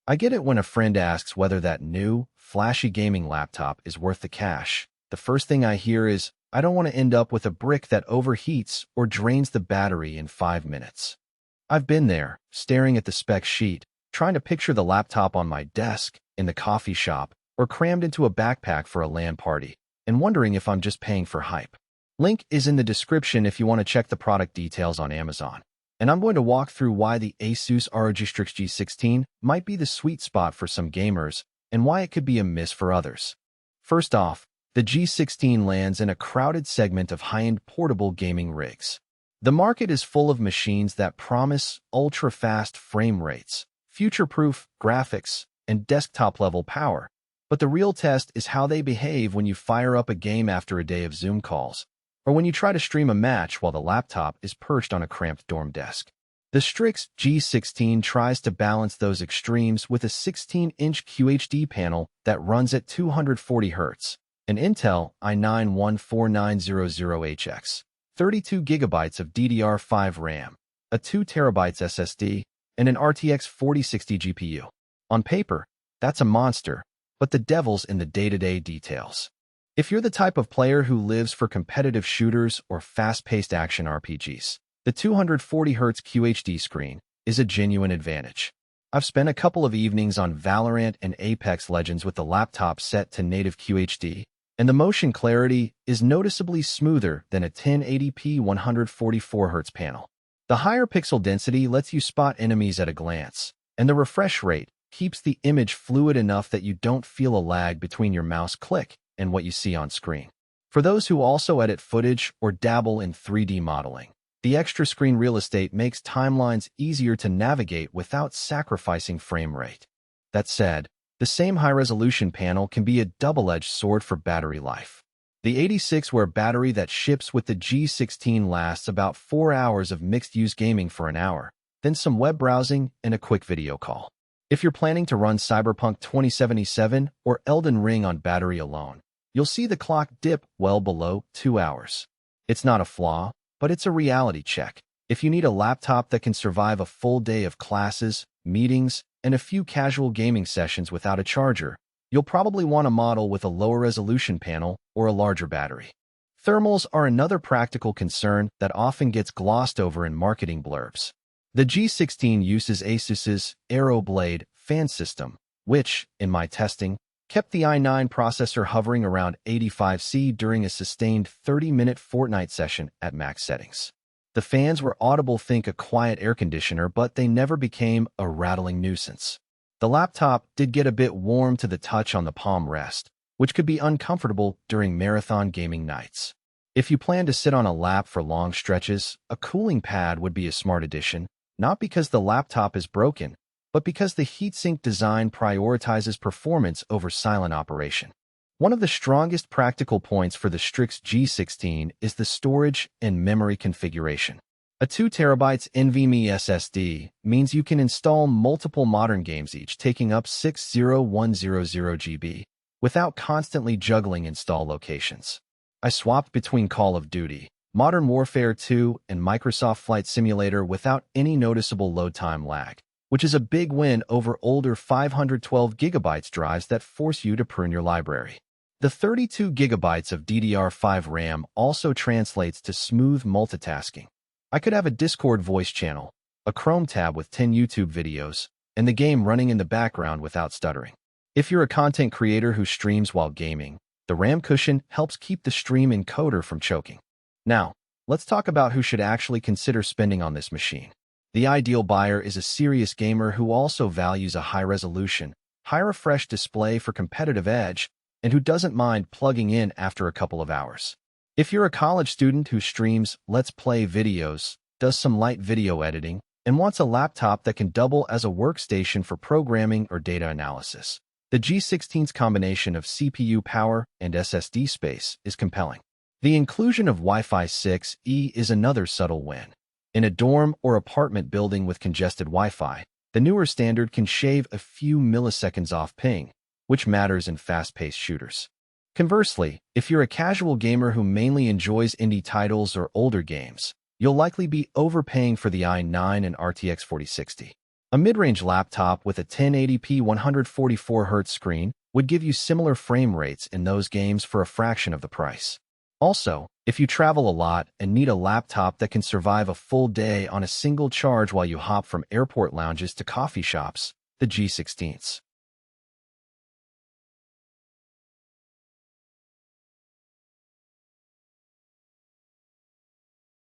I get it when a friend asks whether that new, flashy gaming laptop is worth the cash. The first thing I hear is, I don't want to end up with a brick that overheats or drains the battery in 5 minutes. I've been there, staring at the spec sheet, trying to picture the laptop on my desk, in the coffee shop, or crammed into a backpack for a LAN party, and wondering if I'm just paying for hype. Link is in the description if you want to check the product details on Amazon. And I'm going to walk through why the ASUS ROG Strix G16 might be the sweet spot for some gamers, and why it could be a miss for others. First off, the G16 lands in a crowded segment of high-end portable gaming rigs. The market is full of machines that promise ultra-fast frame rates, future-proof graphics, and desktop-level power. But the real test is how they behave when you fire up a game after a day of Zoom calls, or when you try to stream a match while the laptop is perched on a cramped dorm desk. The Strix G16 tries to balance those extremes with a 16-inch QHD panel that runs at 240 Hz, an Intel i9-14900HX, 32 GB of DDR5 RAM, a 2 TB SSD, and an RTX 4060 GPU. On paper, that's a monster, but the devil's in the day-to-day details. If you're the type of player who lives for competitive shooters or fast-paced action RPGs, the 240 Hz QHD screen is a genuine advantage. I've spent a couple of evenings on Valorant and Apex Legends with the laptop set to native QHD, and the motion clarity is noticeably smoother than a 1080p 144 Hz panel. The higher pixel density lets you spot enemies at a glance, and the refresh rate keeps the image fluid enough that you don't feel a lag between your mouse click and what you see on screen. For those who also edit footage or dabble in 3D modeling, the extra screen real estate makes timelines easier to navigate without sacrificing frame rate. That said, the same high-resolution panel can be a double-edged sword for battery life. The 86-watt battery that ships with the G16 lasts about 4 hours of mixed-use gaming for an hour, then some web browsing and a quick video call. If you're planning to run Cyberpunk 2077 or Elden Ring on battery alone, you'll see the clock dip well below 2 hours. It's not a flaw, but it's a reality check. If you need a laptop that can survive a full day of classes, meetings, and a few casual gaming sessions without a charger, you'll probably want a model with a lower resolution panel or a larger battery. Thermals are another practical concern that often gets glossed over in marketing blurbs. The G16 uses ASUS's AeroBlade fan system, which, in my testing, kept the i9 processor hovering around 85°C during a sustained 30-minute Fortnite session at max settings. The fans were audible, think a quiet air conditioner, but they never became a rattling nuisance. The laptop did get a bit warm to the touch on the palm rest, which could be uncomfortable during marathon gaming nights. If you plan to sit on a lap for long stretches, a cooling pad would be a smart addition, not because the laptop is broken, but because the heatsink design prioritizes performance over silent operation. One of the strongest practical points for the Strix G16 is the storage and memory configuration. A 2 TB NVMe SSD means you can install multiple modern games, each taking up 60100 GB, without constantly juggling install locations. I swapped between Call of Duty, Modern Warfare 2, and Microsoft Flight Simulator without any noticeable load time lag, which is a big win over older 512 GB drives that force you to prune your library. The 32 GB of DDR5 RAM also translates to smooth multitasking. I could have a Discord voice channel, a Chrome tab with 10 YouTube videos, and the game running in the background without stuttering. If you're a content creator who streams while gaming, the RAM cushion helps keep the stream encoder from choking. Now, let's talk about who should actually consider spending on this machine. The ideal buyer is a serious gamer who also values a high-resolution, high-refresh display for competitive edge, and who doesn't mind plugging in after a couple of hours. If you're a college student who streams Let's Play videos, does some light video editing, and wants a laptop that can double as a workstation for programming or data analysis, the G16's combination of CPU power and SSD space is compelling. The inclusion of Wi-Fi 6E is another subtle win. In a dorm or apartment building with congested Wi-Fi, the newer standard can shave a few milliseconds off ping, which matters in fast-paced shooters. Conversely, if you're a casual gamer who mainly enjoys indie titles or older games, you'll likely be overpaying for the i9 and RTX 4060. A mid-range laptop with a 1080p 144Hz screen would give you similar frame rates in those games for a fraction of the price. Also, if you travel a lot and need a laptop that can survive a full day on a single charge while you hop from airport lounges to coffee shops, the G16